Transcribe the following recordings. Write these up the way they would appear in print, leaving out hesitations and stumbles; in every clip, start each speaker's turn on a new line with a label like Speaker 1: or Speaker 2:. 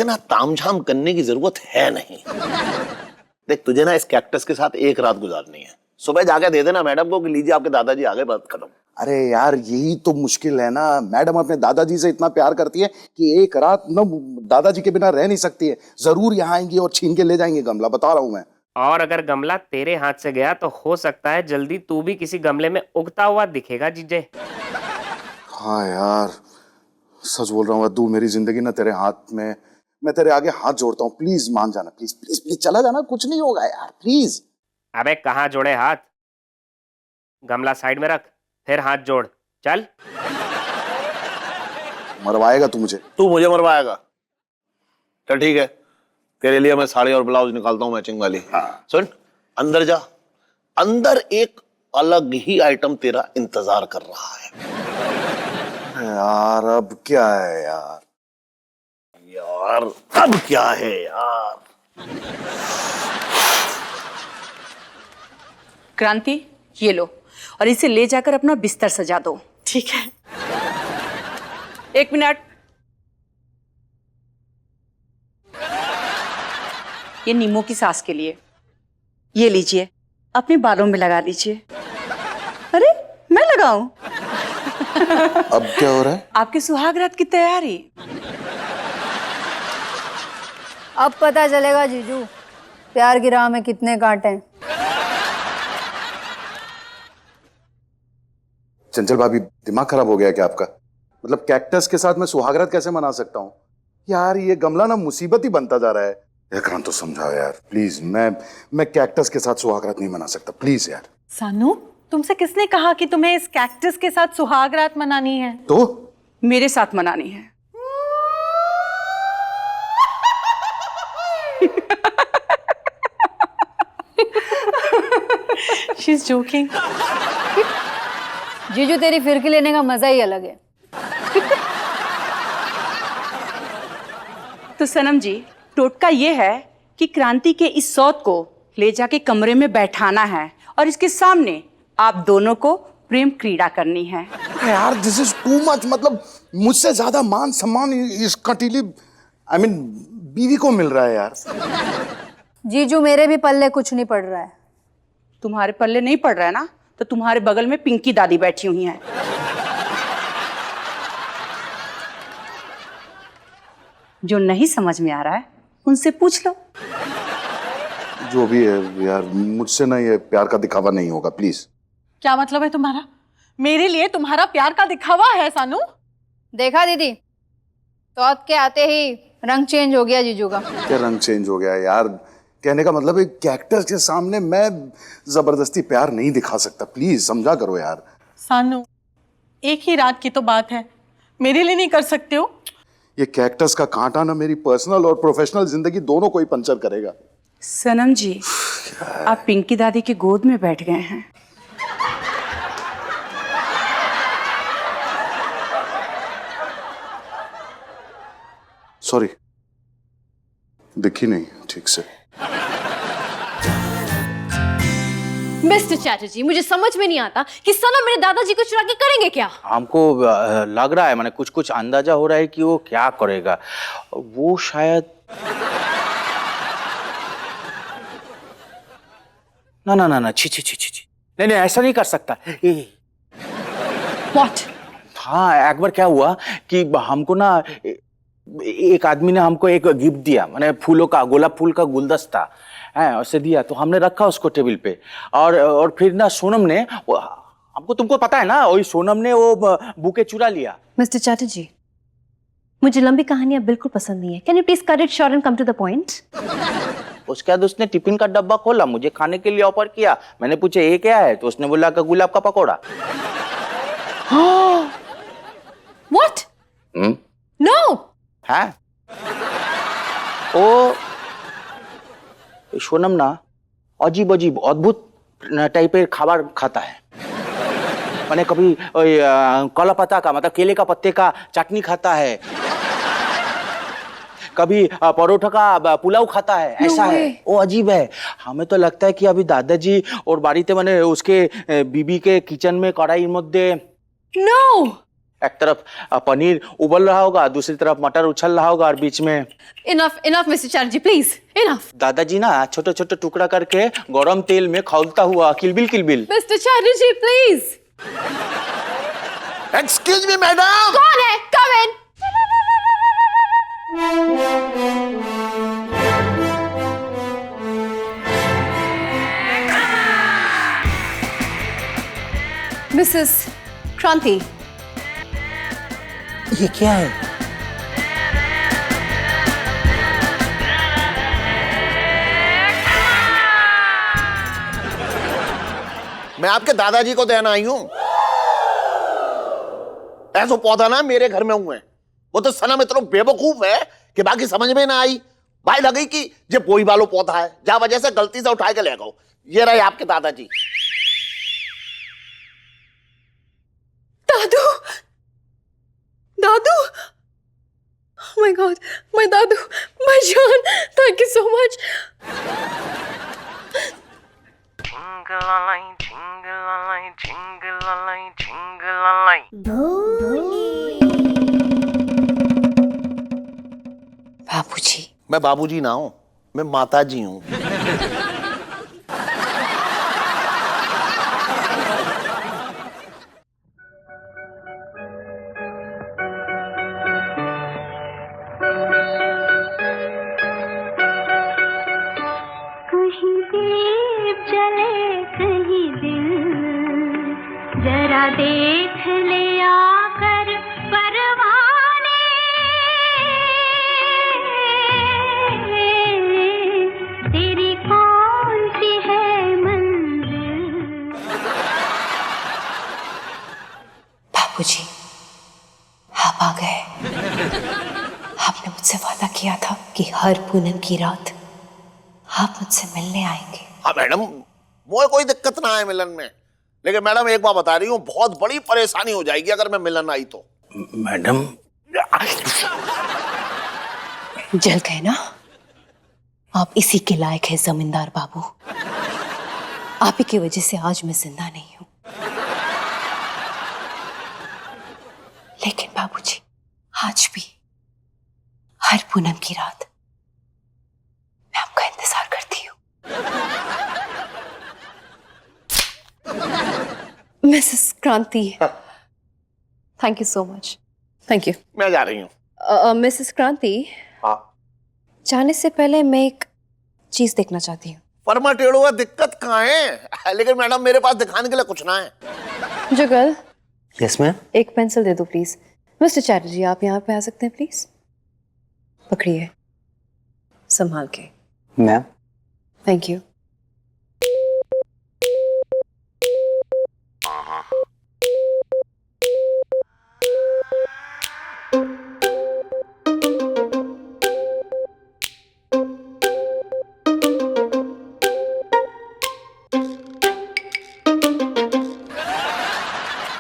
Speaker 1: इतना तामझाम करने की जरूरत है नहीं। देख तुझे ना इस कैक्टस के साथ एक रात गुजारनी है, सुबह जाके दे देना मैडम को कि लीजिए आपके दादाजी आ गए, बात खत्म।
Speaker 2: अरे यार यही तो मुश्किल है ना, मैडम अपने दादाजी से इतना प्यार करती है कि एक रात ना दादाजी के बिना रह नहीं सकती है। जरूर यहाँ आएंगी और छीन के ले जाएंगे गमला, बता रहा हूँ मैं।
Speaker 3: और अगर गमला तेरे हाथ से गया तो हो सकता है जल्दी तू भी किसी गमले में उगता हुआ दिखेगा जीजे।
Speaker 2: हाँ यार सच बोल रहा हूँ अद्दू, मेरी जिंदगी ना तेरे हाथ में, मैं तेरे आगे हाथ जोड़ता हूँ, प्लीज मान जाना, प्लीज प्लीज प्लीज चला जाना, कुछ नहीं होगा यार प्लीज।
Speaker 3: अबे कहाँ जोड़े हाथ, गमला साइड में रख फिर हाथ जोड़, चल।
Speaker 2: मरवाएगा तू मुझे?
Speaker 1: तू मुझे मरवाएगा? चल ठीक है, तेरे लिए मैं साड़ी और ब्लाउज निकालता हूँ मैचिंग वाली।
Speaker 2: हाँ।
Speaker 1: सुन, अंदर जा, अंदर एक अलग ही आइटम तेरा इंतजार कर रहा है।
Speaker 2: यार अब क्या है यार?
Speaker 1: यार अब क्या है यार?
Speaker 4: क्रांति ये लो और इसे ले जाकर अपना बिस्तर सजा दो।
Speaker 5: ठीक है।
Speaker 4: 1 मिनट, ये नींबू की सांस के लिए, ये लीजिए अपने बालों में लगा लीजिए। अरे मैं लगाऊं?
Speaker 2: अब क्या हो रहा है?
Speaker 4: आपके सुहाग रात की तैयारी।
Speaker 6: अब पता चलेगा जीजू प्यार की राह में कितने कांटे हैं।
Speaker 2: चंचल भाभी दिमाग खराब हो गया क्या आपका? मतलब कैक्टस के साथ मैं सुहागरात कैसे मना सकता हूँ यार? ये गमला ना मुसीबत ही बनता जा रहा है। क्रांत तो समझाओ यार प्लीज, मैं कैक्टस के साथ सुहागरात नहीं मना सकता, प्लीज यार।
Speaker 5: सानू तुमसे किसने कहा कि तुम्हें इस कैक्टस के साथ सुहाग रात मनानी है?
Speaker 2: तो
Speaker 4: मेरे साथ मनानी है।
Speaker 5: She's joking.
Speaker 6: जीजू तेरी फिरकी लेने का मजा ही अलग है।
Speaker 4: तो सनम जी टोटका ये है कि क्रांति के इस सौत को ले जाके कमरे में बैठाना है और इसके सामने आप दोनों को प्रेम क्रीड़ा करनी है।
Speaker 2: यार दिस इज टू मच, मतलब मुझसे ज्यादा मान सम्मान इस कटीली बीवी को मिल रहा है यार।
Speaker 6: जीजू मेरे भी पल्ले कुछ नहीं पड़ रहा है।
Speaker 4: तुम्हारे पल्ले नहीं पड़ रहा है ना, तो तुम्हारे बगल में पिंकी दादी बैठी हुई हैं। जो नहीं समझ में आ रहा है उनसे पूछ लो।
Speaker 2: जो भी है यार, मुझसे ना ये प्यार का दिखावा नहीं होगा, प्लीज।
Speaker 5: क्या मतलब है तुम्हारा? मेरे लिए तुम्हारा प्यार का दिखावा है सानू?
Speaker 6: देखा दीदी, सौत के आते ही रंग चेंज हो गया जीजू का।
Speaker 2: क्या रंग चेंज हो गया यार? कहने का मतलब है कैक्टस के सामने मैं जबरदस्ती प्यार नहीं दिखा सकता, प्लीज समझा करो यार।
Speaker 5: सानू एक ही रात की तो बात है, मेरे लिए नहीं कर सकते हो?
Speaker 2: ये कैक्टस का कांटा ना मेरी पर्सनल और प्रोफेशनल जिंदगी दोनों को ही पंचर करेगा।
Speaker 4: सनम जी आप पिंकी दादी की गोद में बैठ गए हैं।
Speaker 2: सॉरी, दिखी नहीं ठीक से।
Speaker 7: मिस्टर चैटर्जी, मुझे समझ में नहीं आता कि सनम मेरे दादाजी को चुरा के करेंगे क्या?
Speaker 8: हमको लग रहा है, मैंने कुछ कुछ अंदाजा हो रहा है कि वो क्या करेगा। वो शायद ना ना ना ना, छी छी छी छी छी, नहीं नहीं ऐसा नहीं कर सकता।
Speaker 4: What?
Speaker 8: हाँ, एक बार क्या हुआ कि हमको ना एक आदमी ने हमको एक गिफ्ट दिया, मैंने फूलों का, गोलाप फूल का गुलदस्ता है, उसे दिया, तो हमने रखा उसको टेबल पे। और फिर ना सोनम ने हमको, तुमको पता है ना, वही सोनम ने वो बुके चुरा लिया।
Speaker 7: मिस्टर चैटर्जी, मुझे लंबी कहानियां बिल्कुल पसंद नहीं है। Can you please cut it short and come to the point?
Speaker 8: उसके बाद उसने टिफिन का डब्बा खोला, मुझे खाने के लिए ऑफर किया। मैंने पूछा ये क्या है, तो उसने बोला कि गुलाब का पकौड़ा।
Speaker 7: व्हाट? नो।
Speaker 8: है ओ सोनम ना अजीब अजीब अद्भुत टाइपेर खाबार खाता है। मैंने कभी कला पत्ता का, मतलब केले का पत्ते का चटनी खाता है, कभी परोठा का पुलाव खाता है। ऐसा है, वो अजीब है। हमें तो लगता है कि अभी दादाजी और बाड़ीते मैंने उसके बीबी के किचन में कढ़ाई मध्य।
Speaker 7: नो,
Speaker 8: एक तरफ पनीर उबल रहा होगा, दूसरी तरफ मटर उछल रहा होगा और बीच में
Speaker 7: enough enough mister Chatterjee, please enough.
Speaker 8: दादाजी ना छोटे छोटे टुकड़ा करके गरम तेल में खौलता हुआ किलबिल किलबिल।
Speaker 7: Mister Chatterjee please.
Speaker 1: Excuse me madam.
Speaker 7: कौन है? कम इन। मिसेस क्रांति।
Speaker 8: ये क्या है?
Speaker 1: मैं आपके दादाजी को देना आई हूं। ऐसा पौधा ना मेरे घर में हुए, वो तो सनम इतना बेवकूफ है कि बाकी समझ में ना आई। भाई लगी कि ये बोई वालो पौधा है, जा वजह से गलती से उठा के ले गओ। ये रहे आपके दादाजी।
Speaker 7: दादू, दादू, oh my God, my Dadu, my जान, thank you so much. बाबूजी।
Speaker 1: मैं बाबूजी ना हूं, मैं माताजी हूं।
Speaker 9: कहीं दीप जले कहीं दिल, जरा देख ले आकर परवाने, तेरी कौन सी है मंजिल।
Speaker 10: बाबूजी, आप आ गए। आपने मुझसे वादा किया था कि हर पूनम की रात आप मुझसे मिलने आएंगे।
Speaker 1: हाँ मैडम, मुझे कोई दिक्कत ना है मिलन में, लेकिन मैडम एक बात बता रही हूँ, बहुत बड़ी परेशानी हो जाएगी अगर मैं मिलन आई तो।
Speaker 8: मैडम
Speaker 10: जल गए ना? आप इसी के लायक है जमींदार बाबू। आप ही की वजह से आज मैं जिंदा नहीं हूं। लेकिन बाबूजी, आज भी हर पूनम की रात मैं आपका इंतजार करती हूँ।
Speaker 7: मिसेस क्रांति, thank you so much. Thank you.
Speaker 1: मैं जा रही हूँ।
Speaker 7: मिसेस क्रांति,
Speaker 1: हाँ
Speaker 7: जाने से पहले मैं एक चीज देखना चाहती हूँ।
Speaker 1: फरमा टेढ़ो, दिक्कत कहाँ है? लेकिन मैडम मेरे पास दिखाने के लिए कुछ ना है।
Speaker 7: जुगल,
Speaker 8: यस मैम।
Speaker 7: एक पेंसिल दे दो प्लीज। मिस्टर चैटर्जी, आप यहाँ पे आ सकते हैं प्लीज? पकड़िए, संभाल के।
Speaker 8: मैम।
Speaker 7: Thank you.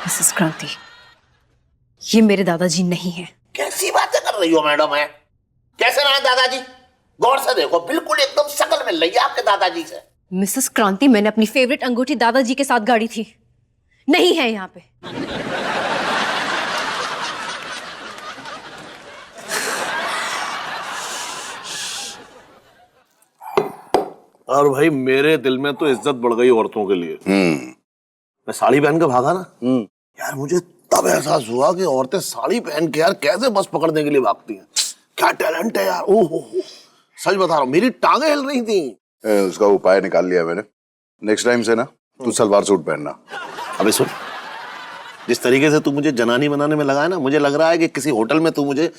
Speaker 7: मिसेस क्रांति, ये मेरे दादाजी नहीं है।
Speaker 1: कैसी बातें कर रही हो मैडम? है कैसे ना है दादाजी? गौर से देखो, बिल्कुल एकदम शक्ल मिल रही है आपके दादाजी से।
Speaker 7: मिसेस क्रांति, मैंने अपनी फेवरेट अंगूठी दादाजी के साथ गाड़ी थी, नहीं है यहाँ पे।
Speaker 1: और भाई मेरे दिल में तो इज्जत बढ़ गई औरतों के लिए। मैं साड़ी पहन के भागा ना, यार मुझे तब एहसास हुआ कि औरतें साड़ी पहन के यार कैसे बस पकड़ने के लिए भागती हैं। क्या टैलेंट है यार। ओहो, सच बता रहा हूँ, मेरी टांगें हिल रही थी।
Speaker 2: उसका उपाय निकाल लिया मैंने। नेक्स्ट टाइम से ना तू सलवार सूट पहनना।
Speaker 1: अबे सुन, जिस तरीके से तू मुझे जनानी बनाने में लगा है ना, मुझे लग रहा है कि किसी होटल में तू मुझे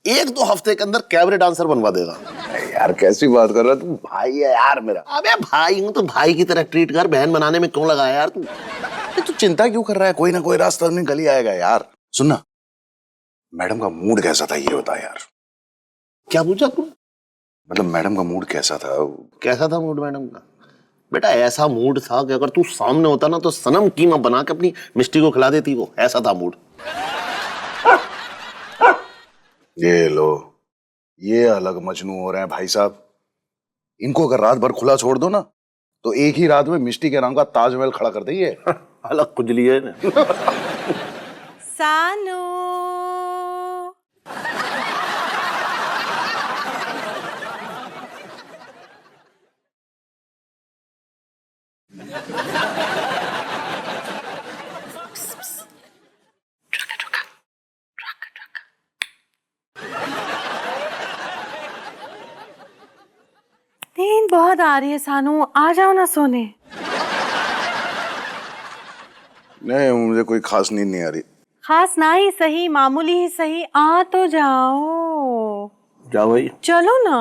Speaker 1: 1-2 हफ्ते के अंदर कैबरे डांसर बनवा देगा।
Speaker 2: यार कैसी बात कर रहा है तू? भाई है यार मेरा।
Speaker 1: अबे भाई हूँ तो भाई की तरह ट्रीट कर, बहन बनाने में क्यों लगा है यार तू?
Speaker 2: तू चिंता क्यों कर रहा है? कोई ना कोई रास्ता निकल ही आएगा यार। सुनना, मैडम का मूड कैसा था ये बता यार।
Speaker 1: क्या पूछा तू?
Speaker 2: मतलब मैडम का मूड कैसा था?
Speaker 1: कैसा था मूड मैडम का? बेटा ऐसा मूड था कि अगर तू सामने होता ना तो सनम कीमा बना के अपनी मिष्टी को खिला देती। वो ऐसा था मूड।
Speaker 2: ये लो, ये अलग मजनू हो रहे हैं भाई साहब। इनको अगर रात भर खुला छोड़ दो ना तो एक ही रात में मिष्टी के नाम का ताजमहल खड़ा कर देंगे।
Speaker 1: अलग कुजली है ना।
Speaker 5: सानू। नींद बहुत आ रही है सानू, आ जाओ ना सोने।
Speaker 2: नहीं, मुझे कोई खास नींद नहीं आ रही।
Speaker 5: खास ना ही सही, मामूली ही सही, आ तो जाओ।
Speaker 1: जाओ भाई।
Speaker 5: चलो ना।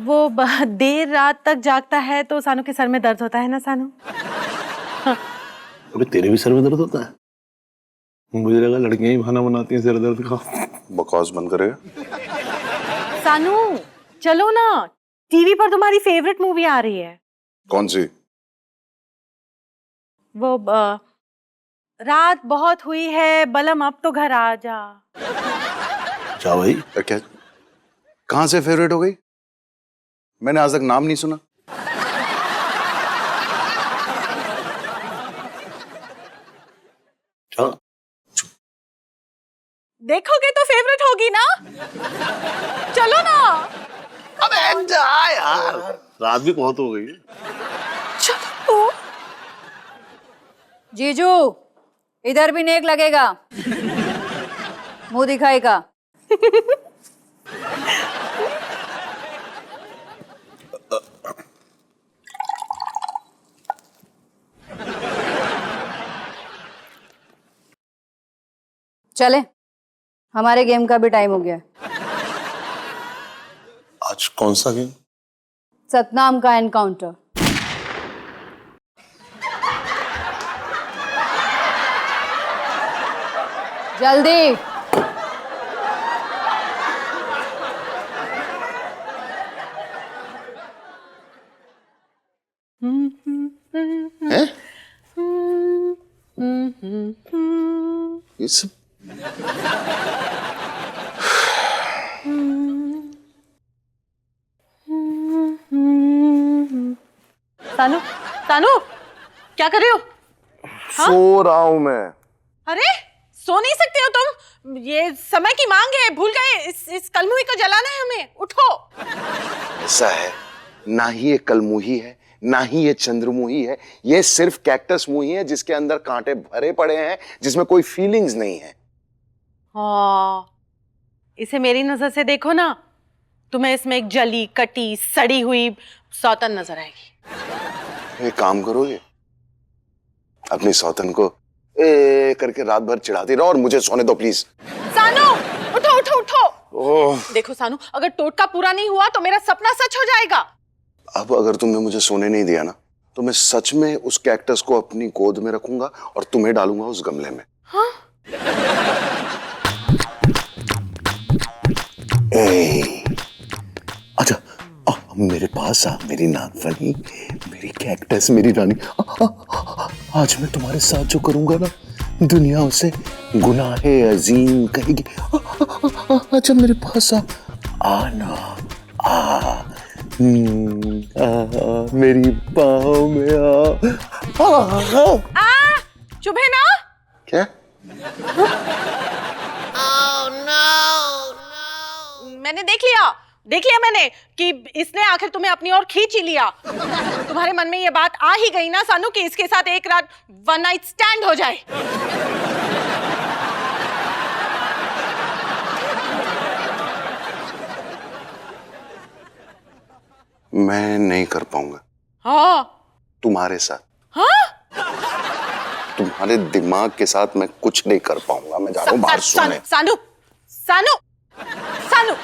Speaker 5: वो देर रात तक जागता है तो सानू के सर में दर्द होता है ना सानू।
Speaker 1: अबे तेरे भी सर में दर्द होता है? मुझे लगा लड़कियां ही बहाना बनाती हैं सिर दर्द का।
Speaker 2: बकवास बंद करेगा?
Speaker 5: सानू चलो ना, टीवी पर तुम्हारी फेवरेट मूवी आ रही है।
Speaker 2: कौन सी?
Speaker 5: वो रात बहुत हुई है बलम, अब तो घर आ जा।
Speaker 1: जाओ भाई।
Speaker 2: क्या? कहां से फेवरेट हो गई? मैंने आज तक नाम नहीं सुना।
Speaker 1: चलो।
Speaker 5: देखोगे तो फेवरेट होगी ना। चलो ना।
Speaker 1: अबे जा यार, रात भी बहुत हो गई है।
Speaker 5: चलो।
Speaker 6: जीजू इधर भी नेक लगेगा, मुंह दिखाएगा। चले, हमारे गेम का भी टाइम हो गया है।
Speaker 1: आज कौन सा गेम?
Speaker 6: सतनाम का एनकाउंटर। जल्दी।
Speaker 2: हैं? ये सब
Speaker 5: सानू, सानू क्या कर रहे हो?
Speaker 2: सो रहा हूं मैं।
Speaker 5: अरे सो नहीं सकते हो तुम, ये समय की मांग है, भूल गए इस कलमुही को जलाना है हमें, उठो।
Speaker 2: ऐसा है, ना ही ये कलमुही है, ना ही ये चंद्रमुही है, ये सिर्फ कैक्टस मुही है जिसके अंदर कांटे भरे पड़े हैं, जिसमें कोई फीलिंग्स नहीं है।
Speaker 5: हाँ, इसे मेरी नजर से देखो ना, तुम्हें इसमें एक जली कटी सड़ी हुई सौतन नजर आएगी।
Speaker 2: एक काम करोगे, अपनी सौतन को ए करके रात भर चिढ़ाती रहो और मुझे सोने दो प्लीज।
Speaker 5: सानू उठो उठो उठो।
Speaker 2: ओह,
Speaker 5: देखो सानू, अगर टोटका पूरा नहीं हुआ तो मेरा सपना सच हो जाएगा।
Speaker 2: अब अगर तुमने मुझे सोने नहीं दिया ना, तो मैं सच में उस कैक्टस को अपनी गोद में रखूंगा और तुम्हें डालूंगा उस गमले में।
Speaker 5: हाँ?
Speaker 2: अच्छा, मेरे पास आ, मेरी नागफनी, मेरी कैक्टस, मेरी रानी। आज मैं तुम्हारे साथ जो करूंगा ना, दुनिया उसे गुनाहे अजीम कहेगी। अच्छा मेरे पास आना, मेरी बाहों में
Speaker 5: चुभे ना।
Speaker 2: क्या?
Speaker 5: मैंने देख लिया मैंने कि इसने आखिर तुम्हें अपनी ओर खींच ही लिया। तुम्हारे मन में ये बात आ ही गई ना सानू कि इसके साथ एक रात वन नाइट स्टैंड हो जाए।
Speaker 2: मैं नहीं कर पाऊंगा।
Speaker 5: हाँ?
Speaker 2: तुम्हारे साथ।
Speaker 5: हाँ?
Speaker 2: तुम्हारे दिमाग के साथ मैं कुछ नहीं कर पाऊंगा। मैं जा रहा हूँ बाहर सोने।
Speaker 5: सानू सानू सानू।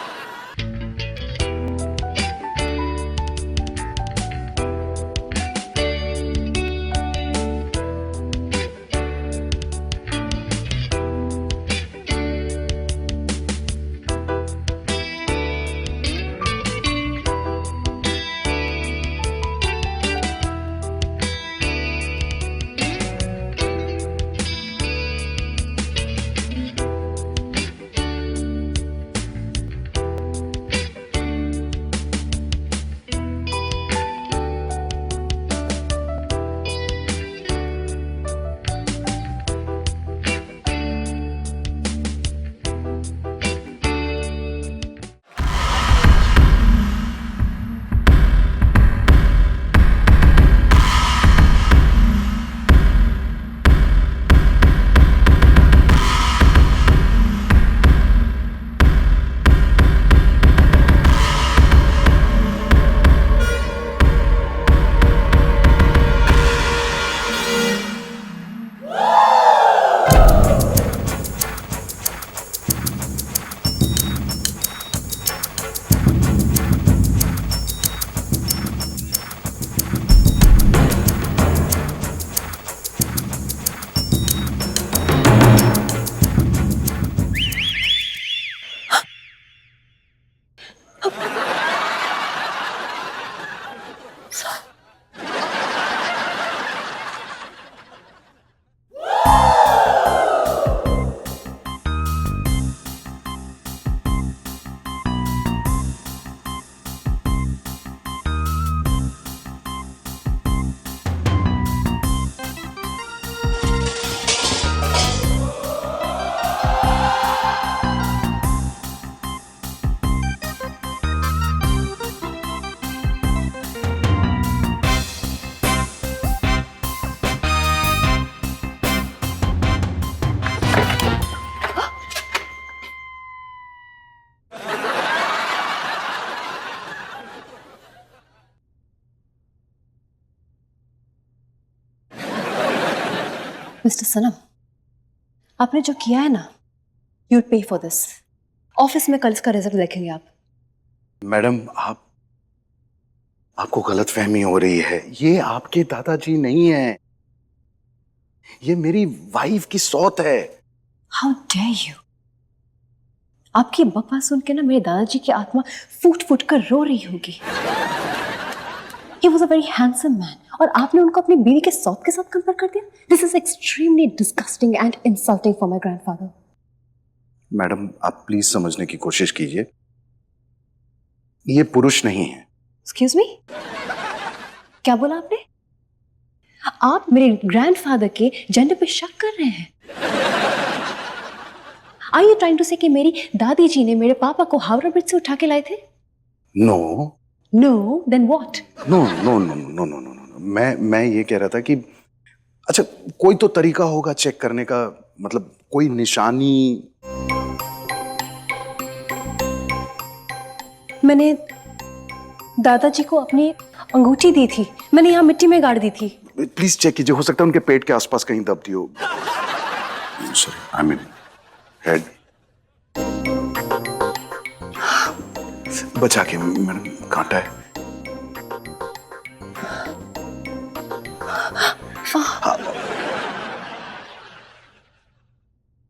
Speaker 7: मिस्टर सनम, आपने जो किया है ना, यू पे फॉर दिस। ऑफिस में कल इसका रिजल्ट देखेंगे आप।
Speaker 2: मैडम, आपको गलतफहमी हो रही है। ये आपके दादाजी नहीं है, ये मेरी वाइफ की सौत है।
Speaker 7: How dare you! आपकी बकवास सुन के ना मेरे दादाजी की आत्मा फूट फूट कर रो रही होगी। He was a very handsome man, और आपने उनको अपनी बीवी के सौत के साथ कंपेयर कर दिया। This is extremely disgusting and insulting for my grandfather.
Speaker 2: Madam, आप प्लीज समझने की कोशिश कीजिए, ये पुरुष नहीं है।
Speaker 7: Excuse me? क्या बोला आपने? आप मेरे ग्रैंडफादर के जेंडर पे शक कर रहे हैं? Are you trying to say कि मेरी दादी जी ने मेरे पापा को हावड़ा ब्रिज से उठा के लाए थे?
Speaker 2: No
Speaker 7: No, then what?
Speaker 2: No no no no no no no, मैं ये कह रहा था कि अच्छा, कोई तो तरीका होगा चेक करने का, मतलब कोई निशानी।
Speaker 7: मैंने दादाजी को अपनी अंगूठी दी थी, मैंने यहाँ मिट्टी में गाड़ दी थी।
Speaker 2: प्लीज चेक कीजिए, हो सकता है उनके पेट के आसपास कहीं दबती हो। Sorry, I mean head. बचा के मैडम, कांटा है।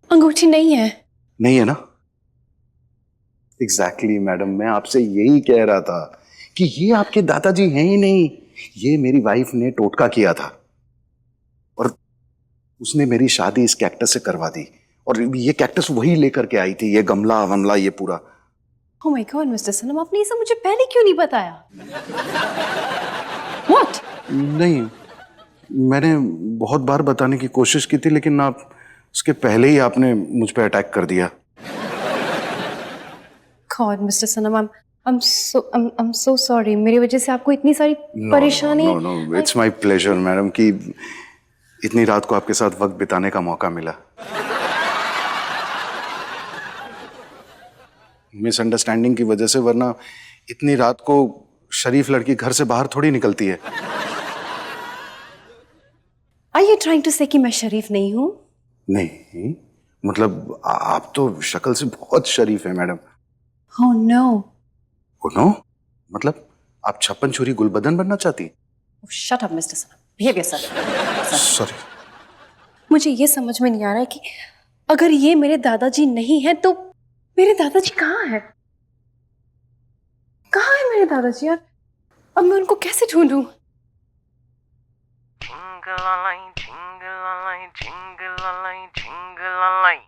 Speaker 7: अंगूठी नहीं है।
Speaker 2: नहीं है ना? एग्जैक्टली मैडम, मैं आपसे यही कह रहा था कि ये आपके दादाजी हैं ही नहीं, ये मेरी वाइफ ने टोटका किया था और उसने मेरी शादी इस कैक्टस से करवा दी, और ये कैक्टस वही लेकर के आई थी, ये गमला वमला ये पूरा।
Speaker 7: Oh my God, मिस्टर सनम, आपने ये सब मुझे पहले क्यों नहीं बताया? What?
Speaker 2: नहीं, मैंने बहुत बार बताने की कोशिश की थी, लेकिन आप उसके पहले ही आपने मुझ पे अटैक कर दिया।
Speaker 7: God, mister Sanam, I'm so sorry। मेरी वजह से आपको इतनी सारी परेशानी।
Speaker 2: No, it's my pleasure madam कि इतनी रात को आपके साथ वक्त बिताने का मौका मिला। मिसअंडरस्टैंडिंग की वजह से, वरना इतनी रात को शरीफ लड़की घर से बाहर थोड़ी निकलती है।
Speaker 7: Are you trying to say कि मैं शरीफ नहीं हूँ?
Speaker 2: नहीं, मतलब आप तो शक्ल से बहुत शरीफ है madam.
Speaker 7: Oh no।
Speaker 2: Oh no? मतलब आप छप्पन छुरी गुलबदन बनना चाहती?
Speaker 7: Oh, shut up, मिस्टर सनम। Behave yourself।
Speaker 2: सॉरी।
Speaker 7: मुझे ये समझ में नहीं आ रहा है कि अगर ये मेरे दादाजी नहीं है तो मेरे दादाजी कहाँ है? कहाँ है मेरे दादाजी यार? अब मैं उनको कैसे ढूंढूं?
Speaker 3: Jingle-a-lay, jingle-a-lay, jingle-a-lay, jingle-a-lay.